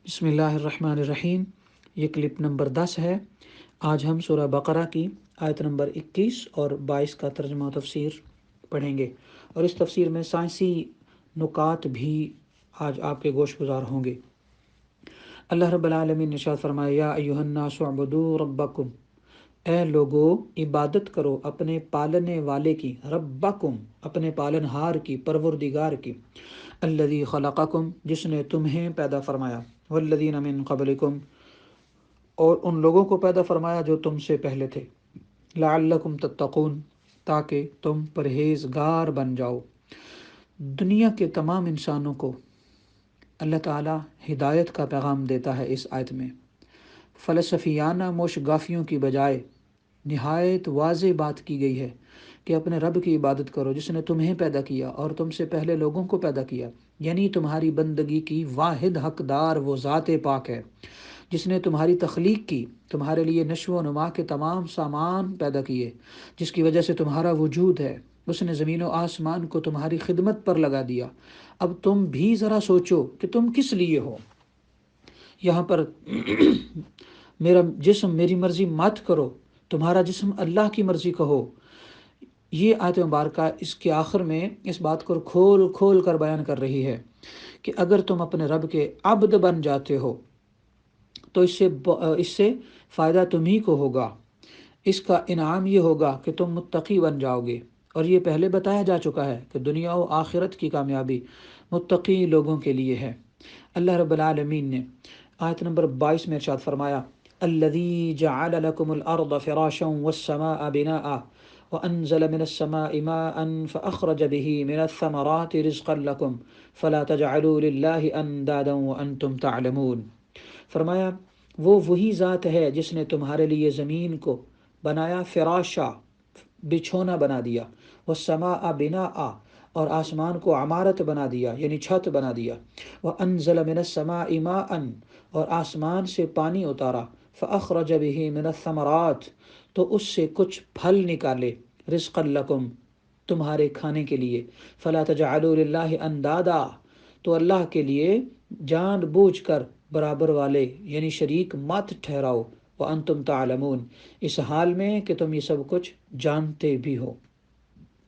بسم اللہ الرحمن الرحیم۔ یہ کلپ نمبر 10 ہے۔ آج ہم سورہ بقرہ کی آیت نمبر 21 اور 22 کا ترجمہ و تفسیر پڑھیں گے، اور اس تفسیر میں سائنسی نکات بھی آج آپ کے گوش گزار ہوں گے۔ اللہ رب العالمین نے ارشاد فرمایا، یا ایھا الناس اعبدوا ربکم، اے لوگو عبادت کرو اپنے پالنے والے کی، ربکم اپنے پالنہار کی، پروردگار کی، الذی خلقکم جس نے تمہیں پیدا فرمایا، والذین من قبلکم اور ان لوگوں کو پیدا فرمایا جو تم سے پہلے تھے، لعلکم تتقون تاکہ تم پرہیزگار بن جاؤ۔ دنیا کے تمام انسانوں کو اللہ تعالیٰ ہدایت کا پیغام دیتا ہے۔ اس آیت میں فلسفیانہ موشگافیوں کی بجائے نہایت واضح بات کی گئی ہے کہ اپنے رب کی عبادت کرو جس نے تمہیں پیدا کیا اور تم سے پہلے لوگوں کو پیدا کیا، یعنی تمہاری بندگی کی واحد حقدار وہ ذات پاک ہے جس نے تمہاری تخلیق کی، تمہارے لیے نشو و نما کے تمام سامان پیدا کیے، جس کی وجہ سے تمہارا وجود ہے۔ اس نے زمین و آسمان کو تمہاری خدمت پر لگا دیا۔ اب تم بھی ذرا سوچو کہ تم کس لیے ہو۔ یہاں پر میرا جسم میری مرضی مت کرو، تمہارا جسم اللہ کی مرضی کہو۔ یہ آیت مبارکہ اس کے آخر میں اس بات کو کھول کھول کر بیان کر رہی ہے کہ اگر تم اپنے رب کے عبد بن جاتے ہو تو اس سے فائدہ تمہیں کو ہوگا، اس کا انعام یہ ہوگا کہ تم متقی بن جاؤ گے۔ اور یہ پہلے بتایا جا چکا ہے کہ دنیا و آخرت کی کامیابی متقی لوگوں کے لیے ہے۔ اللہ رب العالمین نے آیت نمبر 22 میں ارشاد فرمایا، الذی جعل لکم الارض فراشا والسماء بناء وانزل من السماء ماء فاخرج به من الثمرات رزقا لکم فلا تجعلوا للہ اندادا وانتم تعلمون۔ فرمایا وہی ذات ہے جس نے تمہارے لیے زمین کو بنایا، فراشا بچھونا بنا دیا، والسماء بناء اور آسمان کو عمارت بنا دیا یعنی چھت بنا دیا، وانزل من السماء ماء اور آسمان سے پانی اتارا، فاخرج به من الثمرات تو اس سے کچھ پھل نکالے، رزقا لکم تمہارے کھانے کے لیے، فلا تجعلوا للہ اندادا تو اللہ کے لیے جان بوجھ کر برابر والے یعنی شریک مت ٹھہراؤ، وانتم تعلمون اس حال میں کہ تم یہ سب کچھ جانتے بھی ہو۔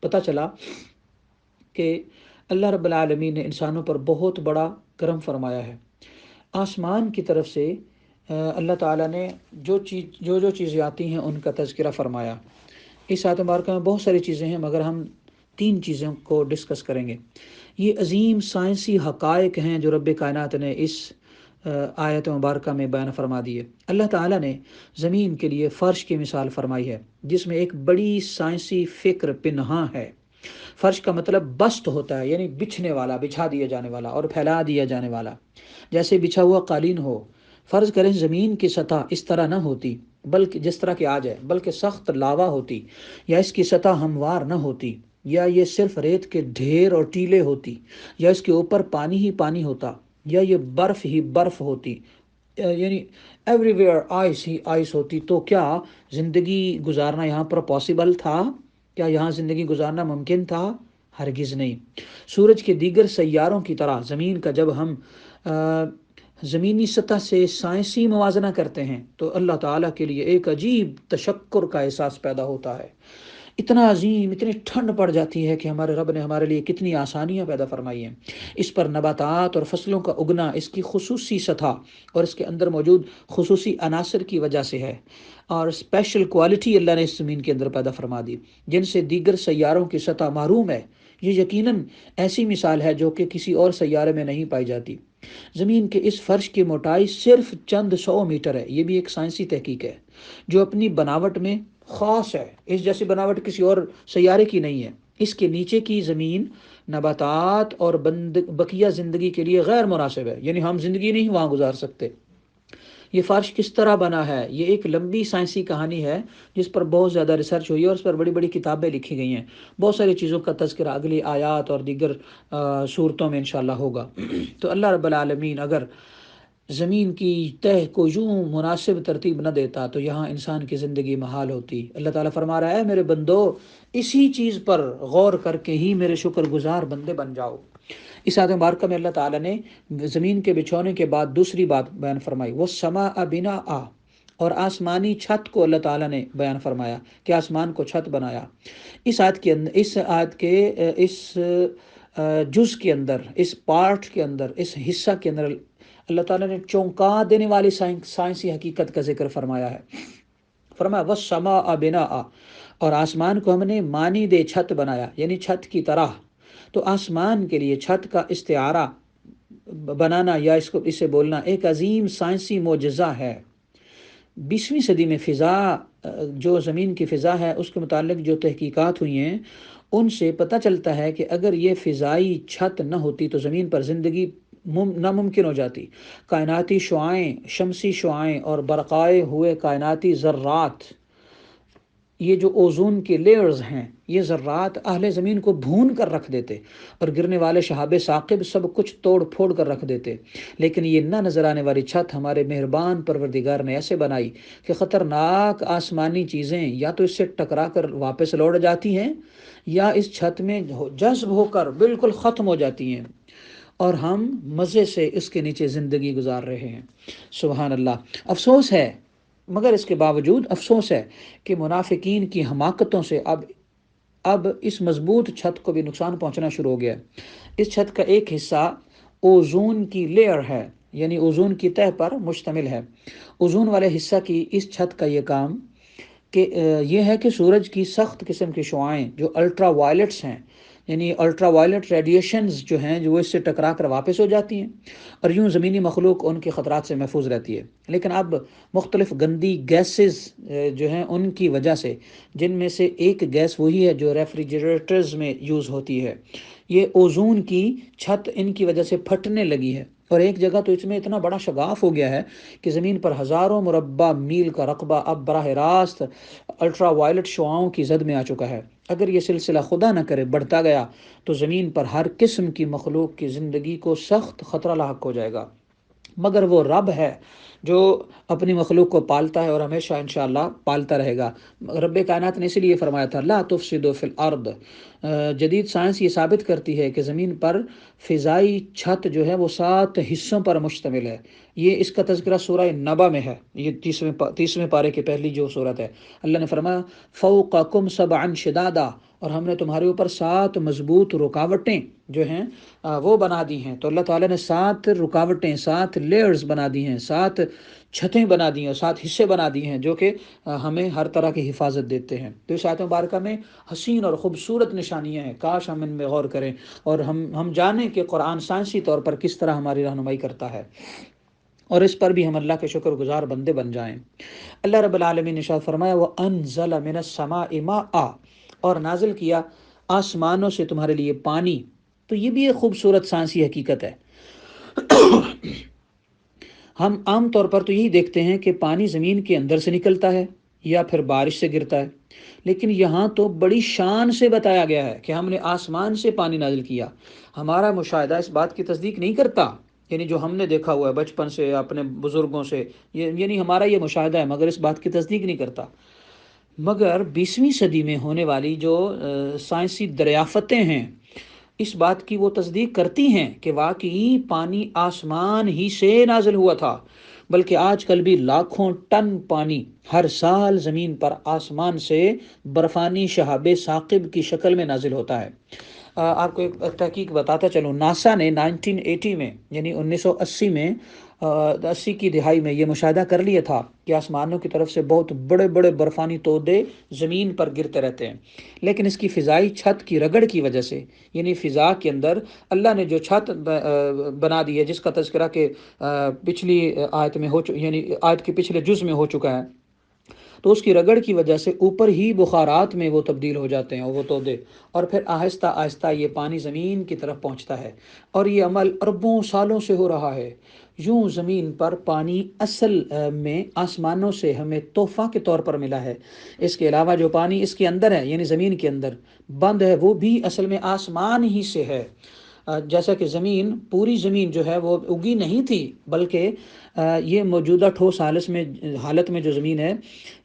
پتہ چلا کہ اللہ رب العالمین نے انسانوں پر بہت بڑا کرم فرمایا ہے۔ آسمان کی طرف سے اللہ تعالیٰ نے جو چیزیں آتی ہیں ان کا تذکرہ فرمایا۔ اس آیت مبارکہ میں بہت ساری چیزیں ہیں مگر ہم 3 چیزوں کو ڈسکس کریں گے۔ یہ عظیم سائنسی حقائق ہیں جو رب کائنات نے اس آیت مبارکہ میں بیان فرما دیے۔ اللہ تعالیٰ نے زمین کے لیے فرش کی مثال فرمائی ہے جس میں ایک بڑی سائنسی فکر پنہاں ہے۔ فرش کا مطلب بست ہوتا ہے یعنی بچھنے والا، بچھا دیا جانے والا اور پھیلا دیا جانے والا، جیسے بچھا ہوا قالین ہو۔ فرض کریں زمین کی سطح اس طرح نہ ہوتی بلکہ جس طرح کہ آج ہے، بلکہ سخت لاوا ہوتی، یا اس کی سطح ہموار نہ ہوتی، یا یہ صرف ریت کے ڈھیر اور ٹیلے ہوتی، یا اس کے اوپر پانی ہی پانی ہوتا، یا یہ برف ہی برف ہوتی، یعنی every where ice he ice ہوتی، تو کیا زندگی گزارنا یہاں پر پاسبل تھا؟ کیا یہاں زندگی گزارنا ممکن تھا؟ ہرگز نہیں۔ سورج کے دیگر سیاروں کی طرح زمین کا جب ہم زمینی سطح سے سائنسی موازنہ کرتے ہیں تو اللہ تعالیٰ کے لیے ایک عجیب تشکر کا احساس پیدا ہوتا ہے۔ اتنا عظیم، اتنی ٹھنڈ پڑ جاتی ہے کہ ہمارے رب نے ہمارے لیے کتنی آسانیاں پیدا فرمائی ہیں۔ اس پر نباتات اور فصلوں کا اگنا اس کی خصوصی سطح اور اس کے اندر موجود خصوصی عناصر کی وجہ سے ہے، اور اسپیشل کوالٹی اللہ نے اس زمین کے اندر پیدا فرما دی جن سے دیگر سیاروں کی سطح محروم ہے۔ یہ یقیناً ایسی مثال ہے جو کہ کسی اور سیارے میں نہیں پائی جاتی۔ زمین کے اس فرش کی موٹائی صرف چند 100 میٹر ہے، یہ بھی ایک سائنسی تحقیق ہے جو اپنی بناوٹ میں خاص ہے، اس جیسی بناوٹ کسی اور سیارے کی نہیں ہے۔ اس کے نیچے کی زمین نباتات اور بقیہ زندگی کے لیے غیر مناسب ہے، یعنی ہم زندگی نہیں وہاں گزار سکتے۔ یہ فرش کس طرح بنا ہے، یہ ایک لمبی سائنسی کہانی ہے جس پر بہت زیادہ ریسرچ ہوئی ہے اور اس پر بڑی بڑی کتابیں لکھی گئی ہیں۔ بہت ساری چیزوں کا تذکرہ اگلی آیات اور دیگر صورتوں میں انشاءاللہ ہوگا۔ تو اللہ رب العالمین اگر زمین کی تہ کو یوں مناسب ترتیب نہ دیتا تو یہاں انسان کی زندگی محال ہوتی۔ اللہ تعالیٰ فرما رہا ہے، میرے بندو اسی چیز پر غور کر کے ہی میرے شکر گزار بندے بن جاؤ۔ اس آیت مبارکہ میں اللہ تعالیٰ نے زمین کے بچھونے کے بعد دوسری بات بیان فرمائی، وہ سما بنا اور آسمانی چھت کو اللہ تعالیٰ نے بیان فرمایا کہ آسمان کو چھت بنایا۔ اس آیت کے اندر، اس آیت کے اس جز کے اندر، اس پارٹ کے اندر، اس حصہ کے اندر اللہ تعالیٰ نے چونکا دینے والی سائنسی حقیقت کا ذکر فرمایا ہے۔ فرمایا وَالسَّمَاءَ بِنَاءً، اور آسمان کو ہم نے مانند چھت بنایا، یعنی چھت کی طرح۔ تو آسمان کے لیے چھت کا استعارہ بنانا یا اسے بولنا ایک عظیم سائنسی معجزہ ہے۔ 20ویں صدی میں فضا، جو زمین کی فضا ہے اس کے متعلق جو تحقیقات ہوئی ہیں، ان سے پتہ چلتا ہے کہ اگر یہ فضائی چھت نہ ہوتی تو زمین پر زندگی ناممکن ہو جاتی۔ کائناتی شعاعیں، شمسی شعاعیں اور برقائے ہوئے کائناتی ذرات، یہ جو اوزون کے لیئرز ہیں، یہ ذرات اہل زمین کو بھون کر رکھ دیتے اور گرنے والے شہاب ثاقب سب کچھ توڑ پھوڑ کر رکھ دیتے۔ لیکن یہ نہ نظر آنے والی چھت ہمارے مہربان پروردگار نے ایسے بنائی کہ خطرناک آسمانی چیزیں یا تو اس سے ٹکرا کر واپس لوٹ جاتی ہیں یا اس چھت میں جذب ہو کر بالکل ختم ہو جاتی ہیں، اور ہم مزے سے اس کے نیچے زندگی گزار رہے ہیں۔ سبحان اللہ۔ افسوس ہے، مگر اس کے باوجود افسوس ہے کہ منافقین کی حماقتوں سے اب اس مضبوط چھت کو بھی نقصان پہنچنا شروع ہو گیا۔ اس چھت کا ایک حصہ اوزون کی لیئر ہے، یعنی اوزون کی تہہ پر مشتمل ہے۔ اوزون والے حصہ کی اس چھت کا یہ کام کہ یہ ہے کہ سورج کی سخت قسم کی شعاعیں جو الٹرا وائلٹس ہیں، یعنی الٹرا وائلٹ ریڈیشنز جو ہیں، جو اس سے ٹکرا کر واپس ہو جاتی ہیں اور یوں زمینی مخلوق ان کے خطرات سے محفوظ رہتی ہے۔ لیکن اب مختلف گندی گیسز جو ہیں ان کی وجہ سے، جن میں سے ایک گیس وہی ہے جو ریفریجریٹرز میں یوز ہوتی ہے، یہ اوزون کی چھت ان کی وجہ سے پھٹنے لگی ہے، اور ایک جگہ تو اس میں اتنا بڑا شگاف ہو گیا ہے کہ زمین پر ہزاروں مربع میل کا رقبہ اب براہ راست الٹرا وائلٹ شعاؤں کی زد میں آ چکا ہے۔ اگر یہ سلسلہ خدا نہ کرے بڑھتا گیا تو زمین پر ہر قسم کی مخلوق کی زندگی کو سخت خطرہ لاحق ہو جائے گا۔ مگر وہ رب ہے جو اپنی مخلوق کو پالتا ہے اور ہمیشہ انشاءاللہ پالتا رہے گا۔ رب کائنات نے اسی لیے فرمایا تھا لا تفسدوا فی الارض۔ جدید سائنس یہ ثابت کرتی ہے کہ زمین پر فضائی چھت جو ہے وہ 7 حصوں پر مشتمل ہے۔ یہ اس کا تذکرہ سورہ نبا میں ہے، یہ 30ویں پارے کی پہلی جو سورت ہے۔ اللہ نے فرمایا فوقکم سبعا شدادا، اور ہم نے تمہارے اوپر 7 مضبوط رکاوٹیں جو ہیں وہ بنا دی ہیں۔ تو اللہ تعالیٰ نے 7 رکاوٹیں، 7 لیئرز بنا دی ہیں، 7 چھتیں بنا دی ہیں، 7 حصے بنا دی ہیں جو کہ ہمیں ہر طرح کی حفاظت دیتے ہیں۔ تو اس آیت مبارکہ میں حسین اور خوبصورت نشانیاں ہیں، کاش ہم ان میں غور کریں اور ہم جانیں کہ قرآن سائنسی طور پر کس طرح ہماری رہنمائی کرتا ہے، اور اس پر بھی ہم اللہ کے شکر گزار بندے بن جائیں۔ اللہ رب العالمین نے ارشاد فرمایا وَأَنزَلَ مِنَ السَّمَاءِ مَاءً، اور نازل کیا آسمانوں سے تمہارے لیے پانی۔ تو یہ بھی ایک خوبصورت سائنسی حقیقت ہے۔ ہم عام طور پر تو یہی دیکھتے ہیں کہ پانی زمین کے اندر سے نکلتا ہے یا پھر بارش سے گرتا ہے، لیکن یہاں تو بڑی شان سے بتایا گیا ہے کہ ہم نے آسمان سے پانی نازل کیا۔ ہمارا مشاہدہ اس بات کی تصدیق نہیں کرتا، یعنی جو ہم نے دیکھا ہوا ہے بچپن سے اپنے بزرگوں سے، یعنی ہمارا یہ مشاہدہ ہے مگر اس بات کی تصدیق نہیں کرتا۔ مگر 20ویں صدی میں ہونے والی جو سائنسی دریافتیں ہیں، اس بات کی وہ تصدیق کرتی ہیں کہ واقعی پانی آسمان ہی سے نازل ہوا تھا، بلکہ آج کل بھی لاکھوں ٹن پانی ہر سال زمین پر آسمان سے برفانی شہاب ثاقب کی شکل میں نازل ہوتا ہے۔ آپ کو ایک تحقیق بتاتا چلوں، ناسا نے 1980 میں، یعنی 1980 میں 80 کی دہائی میں یہ مشاہدہ کر لیا تھا کہ آسمانوں کی طرف سے بہت بڑے بڑے برفانی تودے زمین پر گرتے رہتے ہیں، لیکن اس کی فضائی چھت کی رگڑ کی وجہ سے، یعنی فضا کے اندر اللہ نے جو چھت بنا دی ہے، جس کا تذکرہ کہ پچھلی آیت میں یعنی آیت کے پچھلے جز میں ہو چکا ہے، تو اس کی رگڑ کی وجہ سے اوپر ہی بخارات میں وہ تبدیل ہو جاتے ہیں وہ تودے، اور پھر آہستہ آہستہ یہ پانی زمین کی طرف پہنچتا ہے، اور یہ عمل اربوں سالوں سے ہو رہا ہے۔ یوں زمین پر پانی اصل میں آسمانوں سے ہمیں تحفہ کے طور پر ملا ہے۔ اس کے علاوہ جو پانی اس کے اندر ہے، یعنی زمین کے اندر بند ہے، وہ بھی اصل میں آسمان ہی سے ہے۔ جیسا کہ زمین، پوری زمین جو ہے وہ اگی نہیں تھی، بلکہ یہ موجودہ ٹھوس حالت میں جو زمین ہے،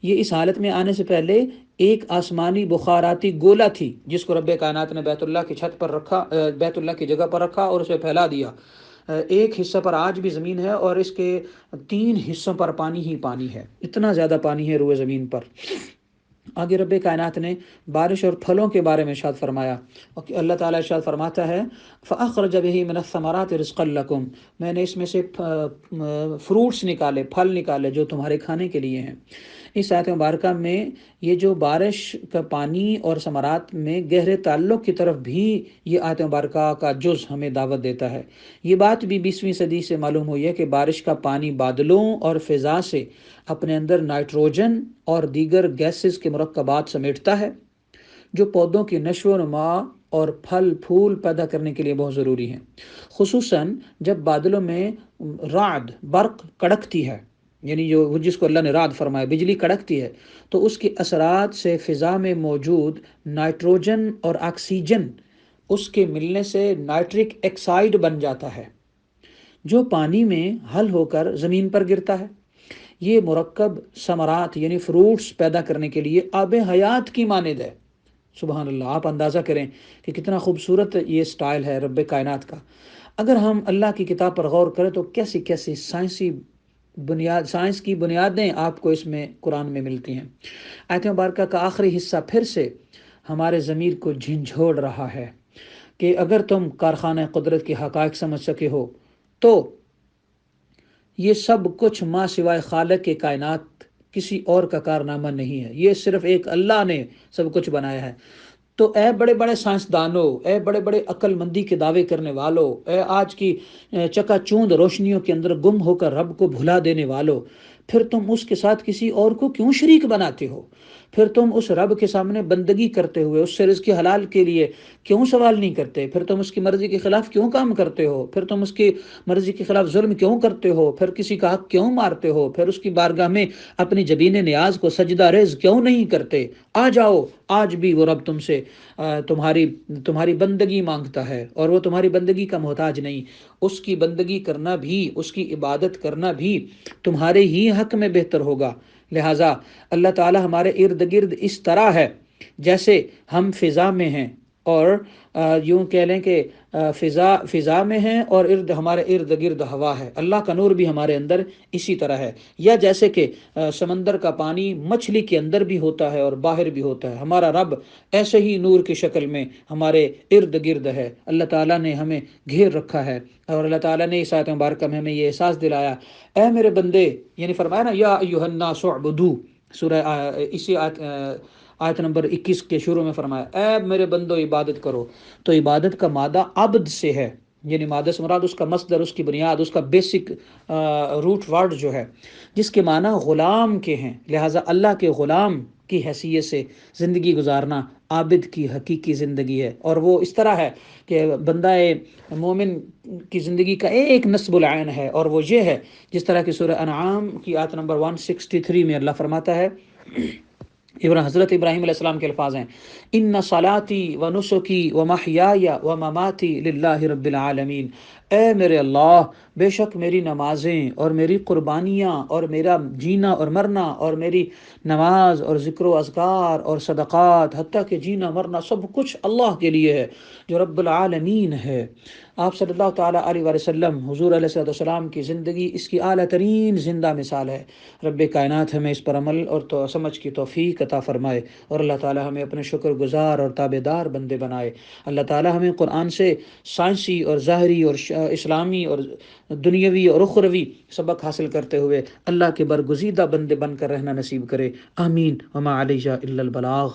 یہ اس حالت میں آنے سے پہلے ایک آسمانی بخاراتی گولا تھی جس کو رب کائنات نے بیت اللہ کی چھت پر رکھا، بیت اللہ کی جگہ پر رکھا اور اسے پھیلا دیا۔ ایک حصہ پر آج بھی زمین ہے اور اس کے 3 حصوں پر پانی ہی پانی ہے، اتنا زیادہ پانی ہے روئے زمین پر۔ آگے رب کائنات نے بارش اور پھلوں کے بارے میں ارشاد فرمایا، اللہ تعالیٰ ارشاد فرماتا ہے فَأَخْرَجَ بِهِ مِنَ الثَّمَرَاتِ رِزْقًا لَكُمْ، میں نے اس میں سے فروٹس نکالے، پھل نکالے جو تمہارے کھانے کے لیے ہیں۔ اس آیت مبارکہ میں یہ جو بارش کا پانی اور ثمرات میں گہرے تعلق کی طرف بھی یہ آیت مبارکہ کا جز ہمیں دعوت دیتا ہے۔ یہ بات بھی 20ویں صدی سے معلوم ہوئی ہے کہ بارش کا پانی بادلوں اور فضا سے اپنے اندر نائٹروجن اور دیگر گیسز کے مرکبات سمیٹتا ہے جو پودوں کی نشو و نما اور پھل پھول پیدا کرنے کے لیے بہت ضروری ہیں، خصوصاً جب بادلوں میں رعد برق کڑکتی ہے، یعنی جو جس کو اللہ نے رعد فرمایا، بجلی کڑکتی ہے، تو اس کے اثرات سے فضا میں موجود نائٹروجن اور آکسیجن اس کے ملنے سے نائٹرک آکسائڈ بن جاتا ہے جو پانی میں حل ہو کر زمین پر گرتا ہے۔ یہ مرکب ثمرات یعنی فروٹس پیدا کرنے کے لیے آب حیات کی مانند ہے۔ سبحان اللہ، آپ اندازہ کریں کہ کتنا خوبصورت یہ سٹائل ہے رب کائنات کا۔ اگر ہم اللہ کی کتاب پر غور کریں تو کیسی کیسی سائنس کی بنیادیں آپ کو اس میں قرآن میں ملتی ہیں۔ آیت مبارکہ کا آخری حصہ پھر سے ہمارے ضمیر کو جھنجھوڑ رہا ہے کہ اگر تم کارخانہ قدرت کے حقائق سمجھ سکے ہو تو یہ سب کچھ ماں سوائے خالق کے کائنات کسی اور کا کارنامہ نہیں ہے، یہ صرف ایک اللہ نے سب کچھ بنایا ہے۔ تو اے بڑے بڑے سائنسدانوں، اے بڑے بڑے عقل مندی کے دعوے کرنے والوں، اے آج کی چکا چوند روشنیوں کے اندر گم ہو کر رب کو بھلا دینے والوں، پھر تم اس کے ساتھ کسی اور کو کیوں شریک بناتے ہو؟ پھر تم اس رب کے سامنے بندگی کرتے ہوئے اس سے رزق حلال کے لیے کیوں سوال نہیں کرتے؟ پھر تم اس کی مرضی کے خلاف کیوں کام کرتے ہو؟ پھر تم اس کی مرضی کے خلاف ظلم کیوں کرتے ہو؟ پھر کسی کا حق کیوں مارتے ہو؟ پھر اس کی بارگاہ میں اپنی جبین نیاز کو سجدہ ریز کیوں نہیں کرتے؟ آ جاؤ، آج بھی وہ رب تم سے تمہاری بندگی مانگتا ہے اور وہ تمہاری بندگی کا محتاج نہیں۔ اس کی بندگی کرنا بھی، اس کی عبادت کرنا بھی تمہارے ہی حق میں بہتر ہوگا۔ لہٰذا اللہ تعالیٰ ہمارے ارد گرد اس طرح ہے جیسے ہم فضا میں ہیں، اور یوں کہہ لیں کہ فضا میں ہیں اور ہمارے ارد گرد ہوا ہے۔ اللہ کا نور بھی ہمارے اندر اسی طرح ہے، یا جیسے کہ سمندر کا پانی مچھلی کے اندر بھی ہوتا ہے اور باہر بھی ہوتا ہے، ہمارا رب ایسے ہی نور کی شکل میں ہمارے ارد گرد ہے۔ اللہ تعالیٰ نے ہمیں گھیر رکھا ہے، اور اللہ تعالیٰ نے اس آیت مبارکہ میں ہمیں یہ احساس دلایا، اے میرے بندے، یعنی فرمایا نا یا ایھا الناس اعبدوا، سورہ اسی آیت نمبر 21 کے شروع میں فرمایا اے میرے بندو عبادت کرو۔ تو عبادت کا مادہ عبد سے ہے، یعنی مادہ سے مراد اس کا مصدر، اس کی بنیاد، اس کا بیسک روٹ ورڈ جو ہے، جس کے معنی غلام کے ہیں۔ لہٰذا اللہ کے غلام کی حیثیت سے زندگی گزارنا عابد کی حقیقی زندگی ہے، اور وہ اس طرح ہے کہ بندہ مومن کی زندگی کا ایک نصب العین ہے، اور وہ یہ ہے جس طرح کہ سورہ انعام کی آیت نمبر 163 میں اللہ فرماتا ہے، حضرت ابراہیم علیہ السلام کے الفاظ ہیں، ان صلاتی و نسکی و محیای و مماتی للہ رب العالمین، اے میرے اللہ، بے شک میری نمازیں اور میری قربانیاں اور میرا جینا اور مرنا اور میری نماز اور ذکر و اذکار اور صدقات، حتیٰ کہ جینا مرنا سب کچھ اللہ کے لیے ہے جو رب العالمین ہے۔ آپ صلی اللہ تعالیٰ علیہ وسلم، حضور علیہ السلام کی زندگی اس کی اعلیٰ ترین زندہ مثال ہے۔ رب کائنات ہمیں اس پر عمل اور سمجھ کی توفیق عطا فرمائے، اور اللہ تعالیٰ ہمیں اپنے شکر گزار اور تابع بندے بنائے۔ اللہ تعالیٰ ہمیں قرآن سے سائنسی اور ظاہری اور اسلامی اور دنیاوی اور اخروی سبق حاصل کرتے ہوئے اللہ کے برگزیدہ بندے بن کر رہنا نصیب کرے، آمین۔ وما علیہ الا البلاغ۔